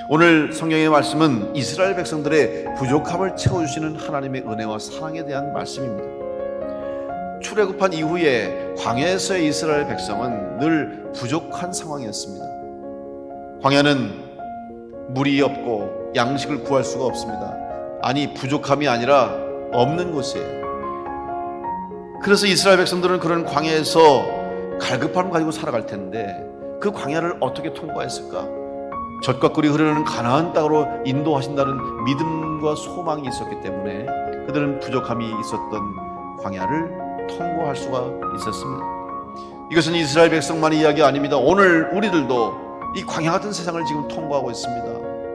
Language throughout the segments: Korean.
오늘 성경의 말씀은 이스라엘 백성들의 부족함을 채워주시는 하나님의 은혜와 사랑에 대한 말씀입니다. 출애굽한 이후에 광야에서의 이스라엘 백성은 늘 부족한 상황이었습니다. 광야는 물이 없고 양식을 구할 수가 없습니다. 아니, 부족함이 아니라 없는 곳이에요. 그래서 이스라엘 백성들은 그런 광야에서 갈급함을 가지고 살아갈 텐데 그 광야를 어떻게 통과했을까? 젖과 꿀이 흐르는 가나안 땅으로 인도하신다는 믿음과 소망이 있었기 때문에 그들은 부족함이 있었던 광야를 통과할 수가 있었습니다. 이것은 이스라엘 백성만의 이야기 아닙니다. 오늘 우리들도 이 광야 같은 세상을 지금 통과하고 있습니다.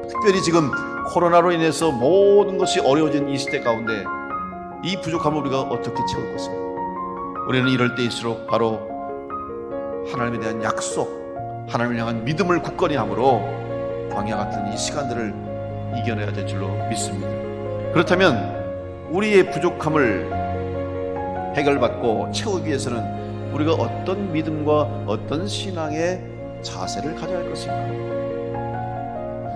특별히 지금 코로나로 인해서 모든 것이 어려워진 이 시대 가운데 이 부족함을 우리가 어떻게 채울 것인가? 우리는 이럴 때일수록 바로 하나님에 대한 약속, 하나님을 향한 믿음을 굳건히 함으로 광야 같은 이 시간들을 이겨내야 될 줄로 믿습니다. 그렇다면 우리의 부족함을 해결받고 채우기 위해서는 우리가 어떤 믿음과 어떤 신앙의 자세를 가져야 할 것인가?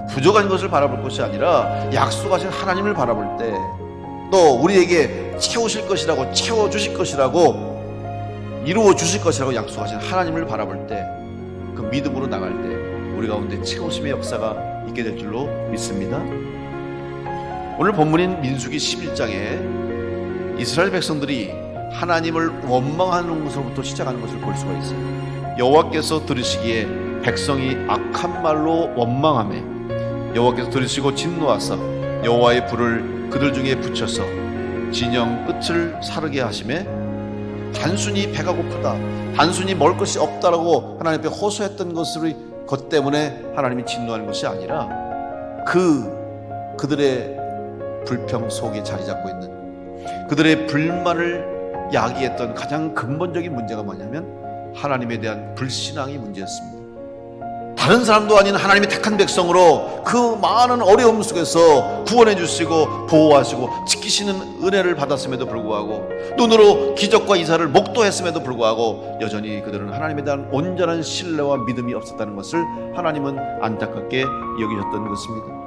부족한 것을 바라볼 것이 아니라 약속하신 하나님을 바라볼 때, 또 우리에게 채우실 것이라고, 채워주실 것이라고, 이루어 주실 것이라고 약속하신 하나님을 바라볼 때, 그 믿음으로 나갈 때 우리 가운데 채우심의 역사가 있게 될 줄로 믿습니다. 오늘 본문인 민수기 11장에 이스라엘 백성들이 하나님을 원망하는 것으로부터 시작하는 것을 볼 수가 있어요. 여호와께서 들으시기에 백성이 악한 말로 원망하며 여호와께서 들으시고 진노하사 여호와의 불을 그들 중에 붙여서 진영 끝을 사르게 하시매, 단순히 배가 고프다, 단순히 먹을 것이 없다라고 하나님 앞에 호소했던 것 때문에 하나님이 진노하는 것이 아니라 그들의 불평 속에 자리 잡고 있는 그들의 불만을 야기했던 가장 근본적인 문제가 뭐냐면 하나님에 대한 불신앙이 문제였습니다. 다른 사람도 아닌 하나님의 택한 백성으로 그 많은 어려움 속에서 구원해 주시고 보호하시고 지키시는 은혜를 받았음에도 불구하고, 눈으로 기적과 이사를 목도했음에도 불구하고 여전히 그들은 하나님에 대한 온전한 신뢰와 믿음이 없었다는 것을 하나님은 안타깝게 여기셨던 것입니다.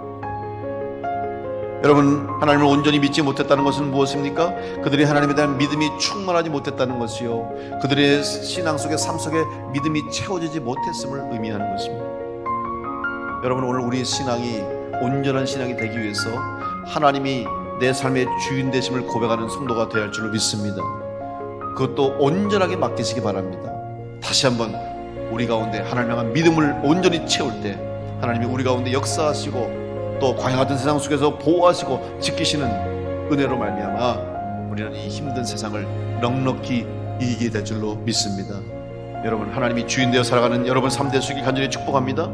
여러분, 하나님을 온전히 믿지 못했다는 것은 무엇입니까? 그들이 하나님에 대한 믿음이 충만하지 못했다는 것이요, 그들의 신앙 속에, 삶 속에 믿음이 채워지지 못했음을 의미하는 것입니다. 여러분, 오늘 우리의 신앙이 온전한 신앙이 되기 위해서 하나님이 내 삶의 주인 되심을 고백하는 성도가 되어야 할 줄로 믿습니다. 그것도 온전하게 맡기시기 바랍니다. 다시 한번 우리 가운데 하나님 향한 믿음을 온전히 채울 때 하나님이 우리 가운데 역사하시고 또 광야 같은 세상 속에서 보호하시고 지키시는 은혜로 말미암아 우리는 이 힘든 세상을 넉넉히 이기게 될 줄로 믿습니다. 여러분, 하나님이 주인 되어 살아가는 여러분 삶 되시길 간절히 축복합니다.